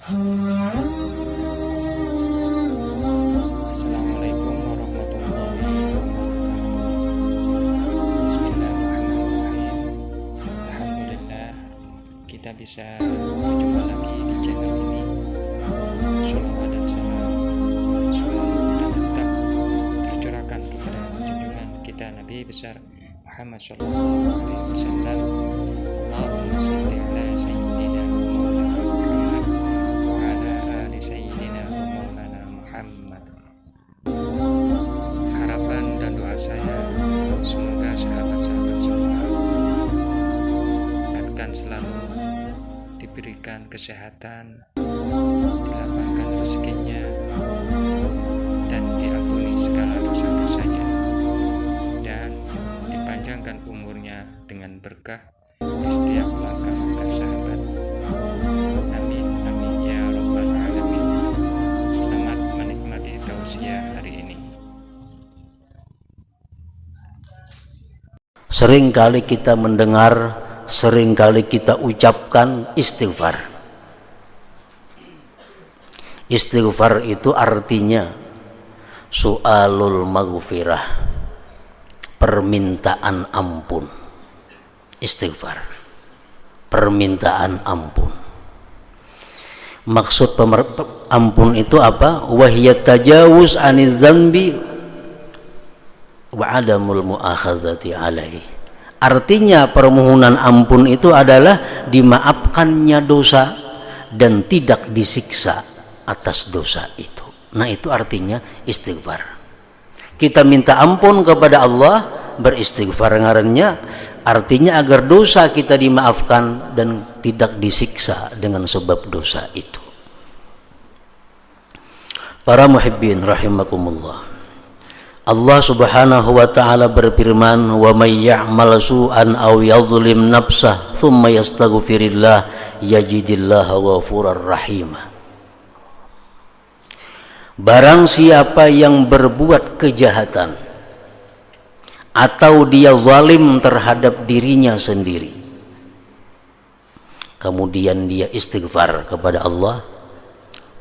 Assalamualaikum warahmatullahi wabarakatuh. Bismillahirrahmanirrahim. Alhamdulillah, kita bisa berjumpa lagi di channel ini. Sholawat dan salam selalu dan tetap tercurahkan kepada junjungan kita Nabi besar Muhammad Shallallahu Alaihi Wasallam. Allahumma sholli ala sayyidina Maulana Muhammad wa ala ali sayyidina Maulana Muhammad. Harapan dan doa saya, semoga sahabat-sahabat semua akan selalu diberikan kesehatan, dilapangkan rezekinya, dan diampuni segala dosa-dosanya, dan dipanjangkan umurnya dengan berkah di setiap langkah-langkah sahabat. Amin, amin ya rabbal alamin. Selamat menikmati tausiah hari ini. Seringkali kita mendengar, seringkali kita ucapkan istighfar. Istighfar itu artinya su'alul maghfirah, permintaan ampun. Istighfar, permintaan ampun. Maksud ampun itu apa? Wahiyat tajawuz aniz dzambi wa adamul muakhadzati alaihi. Artinya permohonan ampun itu adalah dimaafkannya dosa dan tidak disiksa atas dosa itu. Nah, itu artinya istighfar. Kita minta ampun kepada Allah, beristighfar ngarannya, artinya agar dosa kita dimaafkan dan tidak disiksa dengan sebab dosa itu. Para muhibbin rahimakumullah, Allah Subhanahu wa ta'ala berfirman, wa may ya'mal su'an aw yadhlim nafsah thumma yastaghfirillah yajidillaha ghafurar rahim. Barang siapa yang berbuat kejahatan atau dia zalim terhadap dirinya sendiri, kemudian dia istighfar kepada Allah,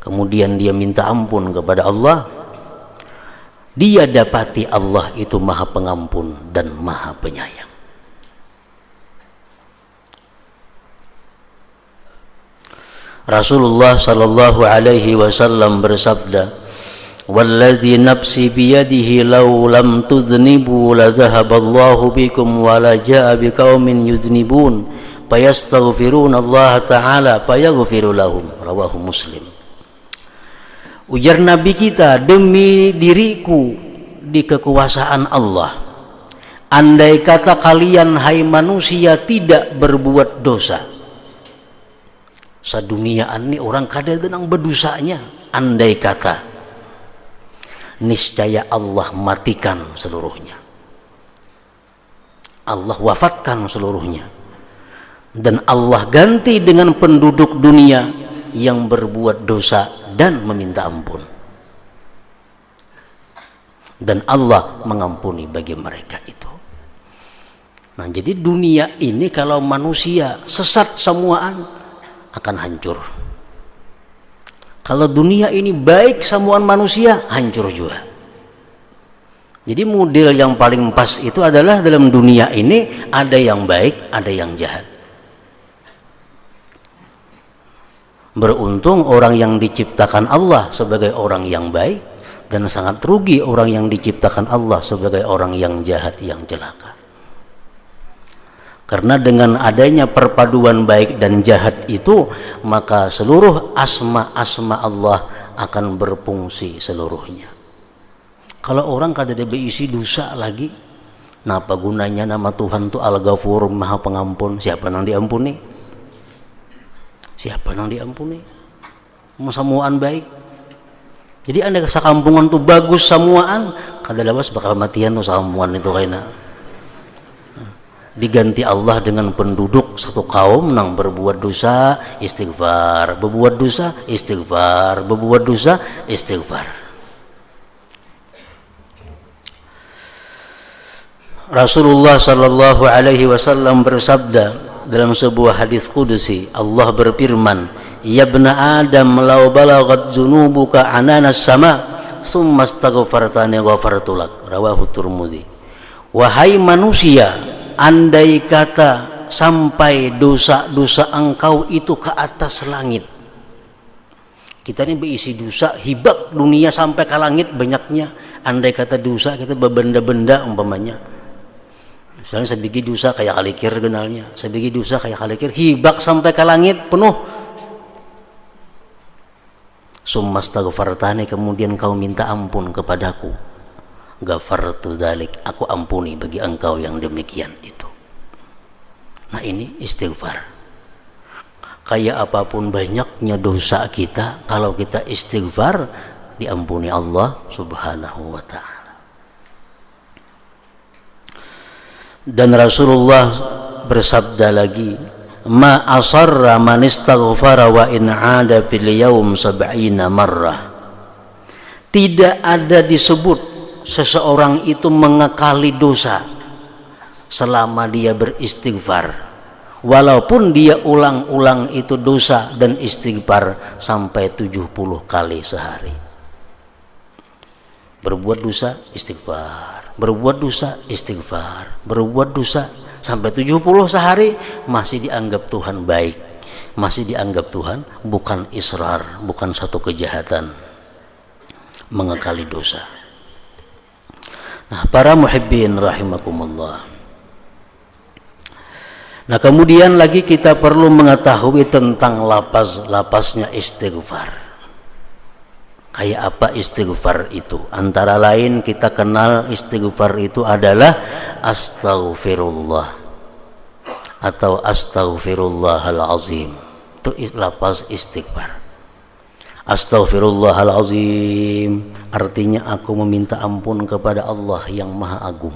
kemudian dia minta ampun kepada Allah, dia dapati Allah itu maha pengampun dan maha penyayang. Rasulullah sallallahu alaihi wasallam bersabda, walladzi nafsi biyadihi law lam tudhnibu la dhahaballahu bikum wa la jaa biqaumin yudhnibun fayastaghfiruna Allah taala fayaghfiru lahum, rawahu Muslim. Ujar Nabi kita, demi diriku di kekuasaan Allah, andai kata kalian hai manusia tidak berbuat dosa, saduniaan ini orang kadal denang berdosanya, andai kata, niscaya Allah matikan seluruhnya, Allah wafatkan seluruhnya, dan Allah ganti dengan penduduk dunia yang berbuat dosa dan meminta ampun, dan Allah mengampuni bagi mereka itu. Nah, jadi dunia ini kalau manusia sesat semuaan akan hancur. Kalau dunia ini baik semuaan manusia hancur juga. Jadi model yang paling pas itu adalah dalam dunia ini ada yang baik, ada yang jahat. Beruntung orang yang diciptakan Allah sebagai orang yang baik, dan sangat rugi orang yang diciptakan Allah sebagai orang yang jahat, yang celaka. Karena dengan adanya perpaduan baik dan jahat itu, maka seluruh asma-asma Allah akan berfungsi seluruhnya. Kalau orang kada ada berisi dosa lagi, napa gunanya nama Tuhan itu Al-Ghafur, Maha Pengampun? Siapa yang diampuni? Siapa yang diampuni? Semuaan baik. Jadi anda sakampungan tuh bagus semuaan, kada lawas bakal matian tuh sakampungan itu kayaknya. Diganti Allah dengan penduduk satu kaum nang berbuat dosa, istighfar, berbuat dosa, istighfar, berbuat dosa, istighfar. Rasulullah sallallahu alaihi wasallam bersabda dalam sebuah hadis qudsi, Allah berfirman, ya ibna adam law balaghat dzunubuka ananas sama summa astaghfartani ghafartu lak, rawahu Tirmidzi. Wahai manusia, andai kata sampai dosa-dosa engkau itu ke atas langit. Kita ini berisi dosa hibak dunia sampai ke langit banyaknya. Andai kata dosa kita berbenda-benda umpamanya. Misalnya sebiji dosa kayak kalikir genalnya, sebiji dosa kayak kalikir hibak sampai ke langit penuh. Summa astaghfartani, kemudian kau minta ampun kepadaku, ghafartu dzalik, aku ampuni bagi engkau yang demikian itu. Nah ini istighfar. Kayak apapun banyaknya dosa kita, kalau kita istighfar diampuni Allah subhanahu wa ta'ala. Dan Rasulullah bersabda lagi, ma asarra man istaghfara wa in 'ada fil yaum 70 marrah. Tidak ada disebut seseorang itu mengekali dosa selama dia beristighfar, walaupun dia ulang-ulang itu dosa dan istighfar sampai 70 kali sehari. Berbuat dosa istighfar, berbuat dosa istighfar, berbuat dosa sampai 70 sehari, masih dianggap Tuhan baik, masih dianggap Tuhan bukan israr, bukan satu kejahatan mengekali dosa. Nah, para muhibbin rahimakumullah. Nah, kemudian lagi kita perlu mengetahui tentang lapasnya istighfar. Kayak apa istighfar itu? Antara lain kita kenal istighfar itu adalah astaghfirullah atau astaghfirullahal azim. Itu lapas istighfar. Astaghfirullahal azim artinya aku meminta ampun kepada Allah yang Maha Agung.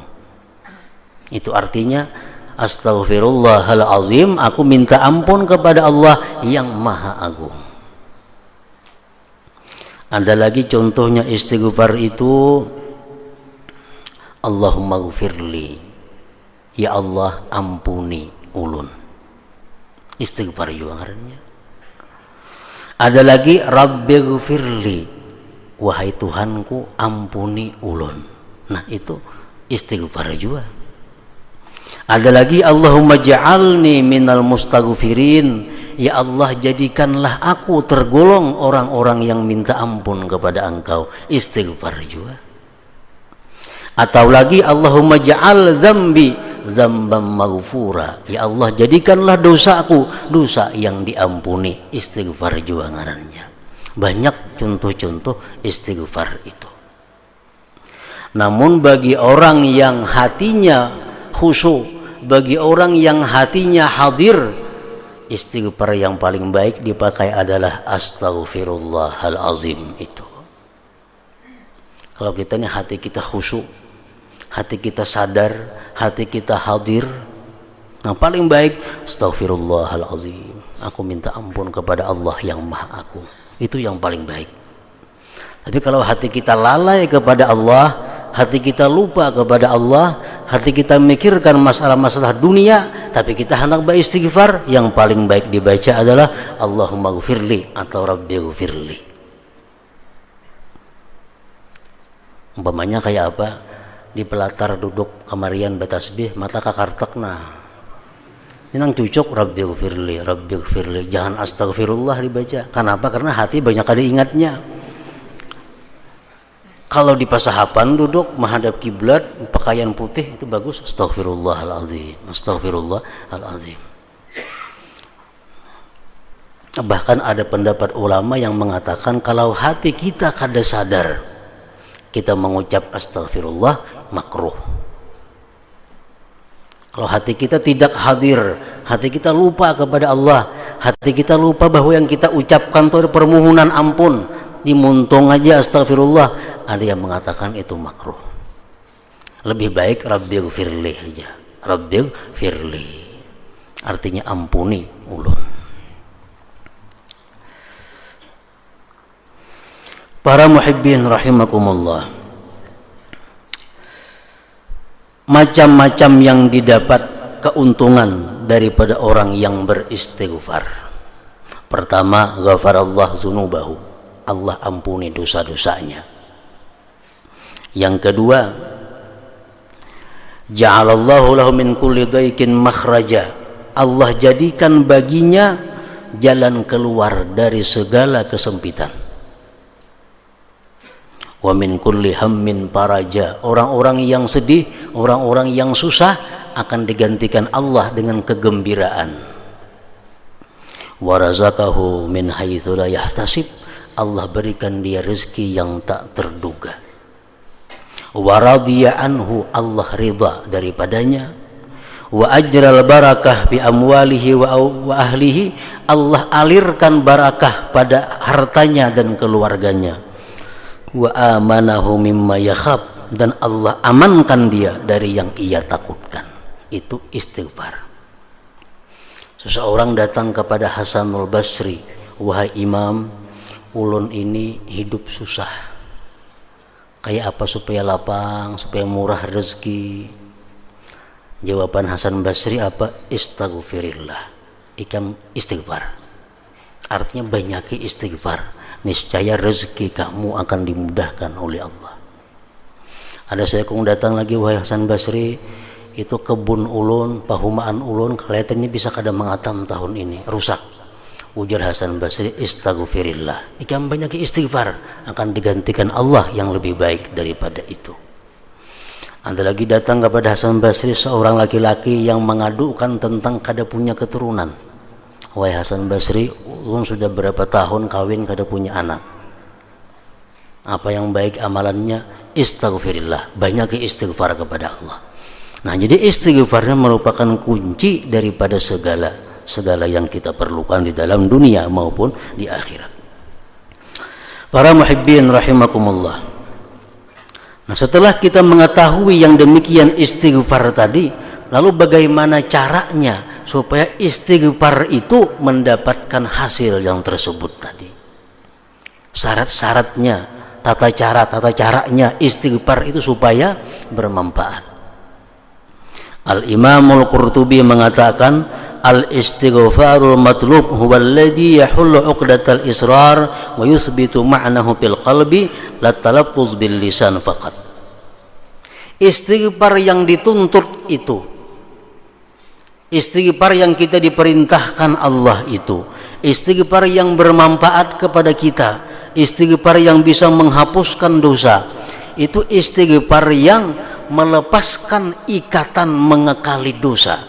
Itu artinya astaghfirullahal azim, aku minta ampun kepada Allah yang Maha Agung. Ada lagi contohnya istighfar itu, Allahumma gfirli, ya Allah ampuni ulun. Istighfar juga ngarannya. Ada lagi Rabbi gfirli, wahai Tuhanku ampuni ulun. Nah itu istighfar juga. Ada lagi Allahumma ja'alni minal mustaghfirin, ya Allah jadikanlah aku tergolong orang-orang yang minta ampun kepada Engkau. Istighfar juga. Atau lagi Allahumma ja'al zambi zambam maghfura, ya Allah jadikanlah dosaku dosa yang diampuni. Istighfar juga ngarannya. Banyak contoh-contoh istighfar itu. Namun bagi orang yang hatinya khusyuk, bagi orang yang hatinya hadir, istighfar yang paling baik dipakai adalah astaghfirullahal azim itu. Kalau kita ini hati kita khusyuk, hati kita sadar, hati kita hadir, nah paling baik astaghfirullahal azim, aku minta ampun kepada Allah yang Maha Agung. Itu yang paling baik. Tapi kalau hati kita lalai kepada Allah, hati kita lupa kepada Allah, hati kita memikirkan masalah-masalah dunia, tapi kita hendak beristighfar, yang paling baik dibaca adalah Allahumma gfirli atau Rabbi gfirli. Umpamanya kayak apa? Di pelatar duduk kamarian batasbih, mata kakartekna. Ini cucuk Rabbi gfirli, Rabbi gfirli. Jangan astagfirullah dibaca. Kenapa? Karena hati banyak kali ingatnya. Kalau di pasahapan duduk menghadap kiblat, pakaian putih itu bagus, astaghfirullahalazim, astaghfirullahalazim. Bahkan ada pendapat ulama yang mengatakan kalau hati kita kada sadar kita mengucap astaghfirullah, makruh. Kalau hati kita tidak hadir, hati kita lupa kepada Allah, hati kita lupa bahwa yang kita ucapkan itu permohonan ampun, dimuntung aja astagfirullah, ada yang mengatakan itu makruh. Lebih baik Rabbi gfirli aja. Rabbi gfirli artinya ampuni ulun. Para muhibbin rahimakumullah, macam-macam yang didapat keuntungan daripada orang yang beristighfar. Pertama, ghafarallahu dzunubahu, Allah ampuni dosa-dosanya. Yang kedua, ja'alallahu lahu min kulli dhaikin makhraja, Allah jadikan baginya jalan keluar dari segala kesempitan. Wa min kulli hammin faraja, orang-orang yang sedih, orang-orang yang susah akan digantikan Allah dengan kegembiraan. Wa razaqahu min haitsu la yahtasib, Allah berikan dia rezeki yang tak terduga. Wa radiya anhu, Allah ridha daripadanya. Wa ajral barakah fi amwalihi wa ahlihi, Allah alirkan barakah pada hartanya dan keluarganya. Wa amanahu mimma yakhab, dan Allah amankan dia dari yang ia takutkan. Itu istighfar. Seseorang datang kepada Hasanul Basri, wahai imam, ulun ini hidup susah, kayak apa supaya lapang, supaya murah rezeki? Jawaban Hasan Basri apa? Istaghfirillah, ikam istighfar. Artinya banyaki istighfar, niscaya rezeki kamu akan dimudahkan oleh Allah. Ada seekong datang lagi, wahai Hasan Basri, itu kebun ulun, pahumaan ulun kelihatannya bisa kada mengatam tahun ini, rusak. Ujar Hasan Basri, istaghfirillah, ikam banyaki istighfar, akan digantikan Allah yang lebih baik daripada itu. Ada lagi datang kepada Hasan Basri seorang laki-laki yang mengadukan tentang kada punya keturunan. Wahai Hasan Basri, ulun sudah berapa tahun kawin kada punya anak. Apa yang baik amalannya? Istaghfirillah, banyaki istighfar kepada Allah. Nah, jadi istighfarnya merupakan kunci daripada segala yang kita perlukan di dalam dunia maupun di akhirat. Para muhibbin rahimakumullah. Nah, setelah kita mengetahui yang demikian istighfar tadi, lalu bagaimana caranya supaya istighfar itu mendapatkan hasil yang tersebut tadi? Syarat-syaratnya, tata caranya istighfar itu supaya bermanfaat. Al-Imamul Qurtubi mengatakan, al-istighfarul matlub huwa alladhi yahullu 'uqdatal israr wa yuthbitu ma'nahu fil qalbi la talaffuz bil lisan faqat. Istighfar yang dituntut itu, istighfar yang kita diperintahkan Allah itu, istighfar yang bermanfaat kepada kita, istighfar yang bisa menghapuskan dosa, itu istighfar yang melepaskan ikatan mengekali dosa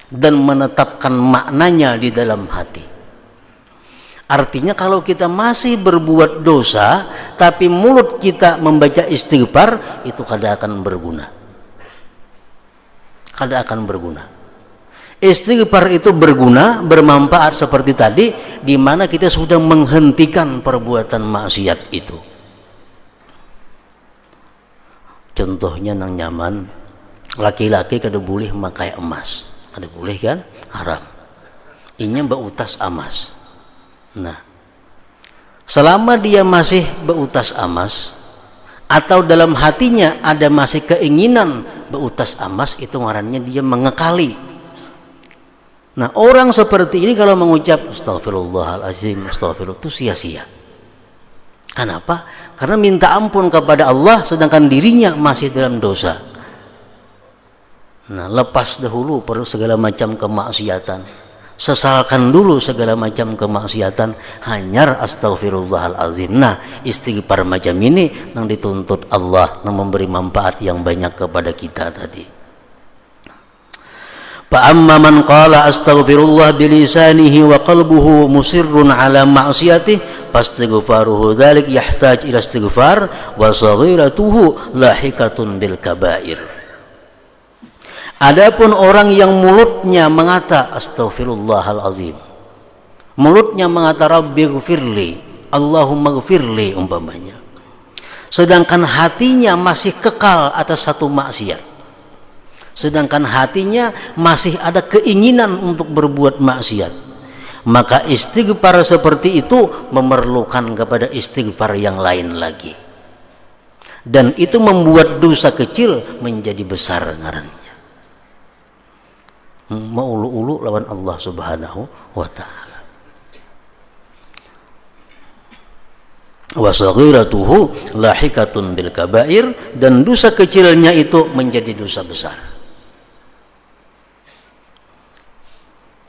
dan menetapkan maknanya di dalam hati. Artinya kalau kita masih berbuat dosa tapi mulut kita membaca istighfar, itu kada akan berguna. Kada akan berguna. Istighfar itu berguna, bermanfaat seperti tadi, di mana kita sudah menghentikan perbuatan maksiat itu. Contohnya nang nyaman, laki-laki kada boleh memakai emas. Kada boleh kan? Haram. Inya bautas emas. Nah, selama dia masih bautas emas atau dalam hatinya ada masih keinginan bautas emas, itu ngarannya dia mengekali. Nah, orang seperti ini kalau mengucap astagfirullahalazim, astagfirullah, itu sia-sia. Kenapa? Karena minta ampun kepada Allah sedangkan dirinya masih dalam dosa. Nah, lepas dahulu perlu segala macam kemaksiatan, sesalkan dulu segala macam kemaksiatan, hanyar astagfirullahalazim. Nah, istighfar macam ini yang dituntut Allah, yang memberi manfaat yang banyak kepada kita tadi. Fa amma man qala astaghfirullah bilisanihi wa qalbuhu musirrun ala ma'siyatihi fastighfaruhu dzalik yahtaj ila istighfar wa saghiratuhu lahikatun bil kabair. Adapun orang yang mulutnya mengata astaghfirullahalazim, mulutnya mengata rabbighfirli, Allahumma ghfirli umpamanya, sedangkan hatinya masih kekal atas satu maksiat, sedangkan hatinya masih ada keinginan untuk berbuat maksiat, maka istighfar seperti itu memerlukan kepada istighfar yang lain lagi, dan itu membuat dosa kecil menjadi besar ngarannya. Maulu-ulu lawan Allah Subhanahu wa ta'ala. wa saghiratuhu lahikatun bil kabair, dan dosa kecilnya itu menjadi dosa besar.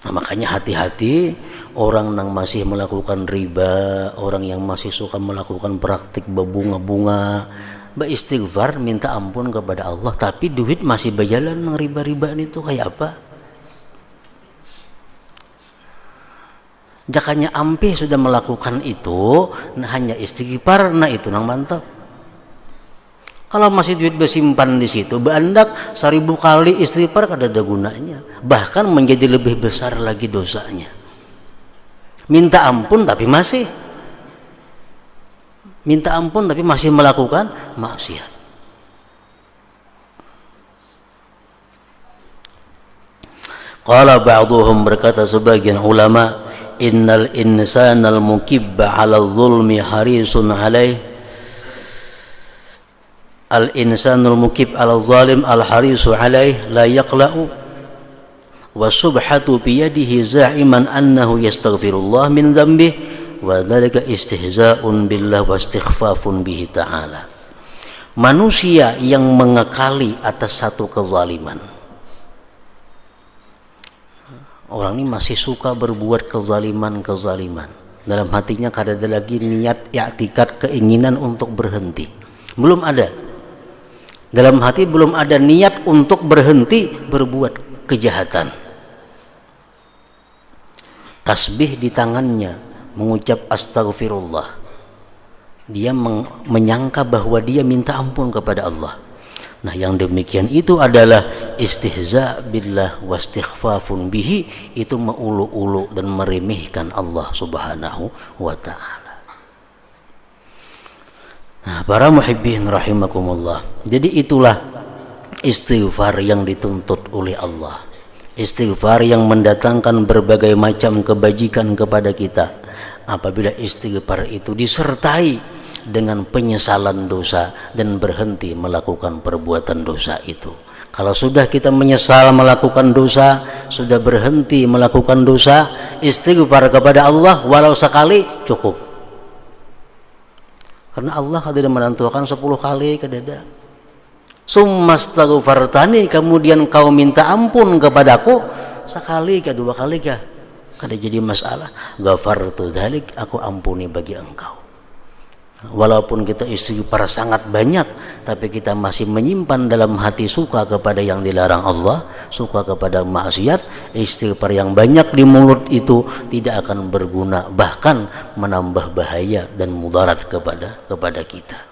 Nah, makanya hati-hati orang yang masih melakukan riba, orang yang masih suka melakukan praktik berbunga-bunga, beristighfar, minta ampun kepada Allah, tapi duit masih berjalan ng riba-ribaan itu kayak apa? Jakanya ampe sudah melakukan itu, nah hanya istighfar, nah itu nang mantap. Kalau masih duit bersimpan di situ, berandak 1000 kali istighfar kada ada gunanya, bahkan menjadi lebih besar lagi dosanya. Minta ampun tapi masih melakukan maksiat. Qala ba'dhum, berkata sebagian ulama, innal insanal mukibba 'ala zulmi harisun 'alaih. Al insanul mukib 'ala zalim al harisu 'alaih la yaqla'u wa subhatu bi yadihi za'iman annahu yastaghfirullah min dhanbihi wa dzalika istihza'un billah wa istighfafun bihi ta'ala. Manusia yang mengekali atas satu kezaliman. Orang ini masih suka berbuat kezaliman. Dalam hatinya kada ada lagi niat, i'tikad, keinginan untuk berhenti. Belum ada. Dalam hati belum ada niat untuk berhenti berbuat kejahatan. Tasbih di tangannya, mengucap astagfirullah. Dia menyangka bahwa dia minta ampun kepada Allah. Nah, yang demikian itu adalah istihza billah wa istighfafun bihi, itu mengulu-ulu dan meremehkan Allah Subhanahu wa ta'ala. Nah, para muhibbin rahimakumullah, jadi itulah istighfar yang dituntut oleh Allah. Istighfar yang mendatangkan berbagai macam kebajikan kepada kita apabila istighfar itu disertai dengan penyesalan dosa dan berhenti melakukan perbuatan dosa itu. Kalau sudah kita menyesal melakukan dosa, sudah berhenti melakukan dosa, istighfar kepada Allah walau sekali cukup. Karena Allah tidak menentukan 10 kali kedada. Summastaghfartani, kemudian kau minta ampun kepadaku sekali ke 2 kali kah? Kada jadi masalah. Ghafartu dzalik, aku ampuni bagi engkau. Walaupun kita istighfar sangat banyak, tapi kita masih menyimpan dalam hati suka kepada yang dilarang Allah, suka kepada maksiat, istighfar yang banyak di mulut itu tidak akan berguna, bahkan menambah bahaya dan mudarat kepada kita.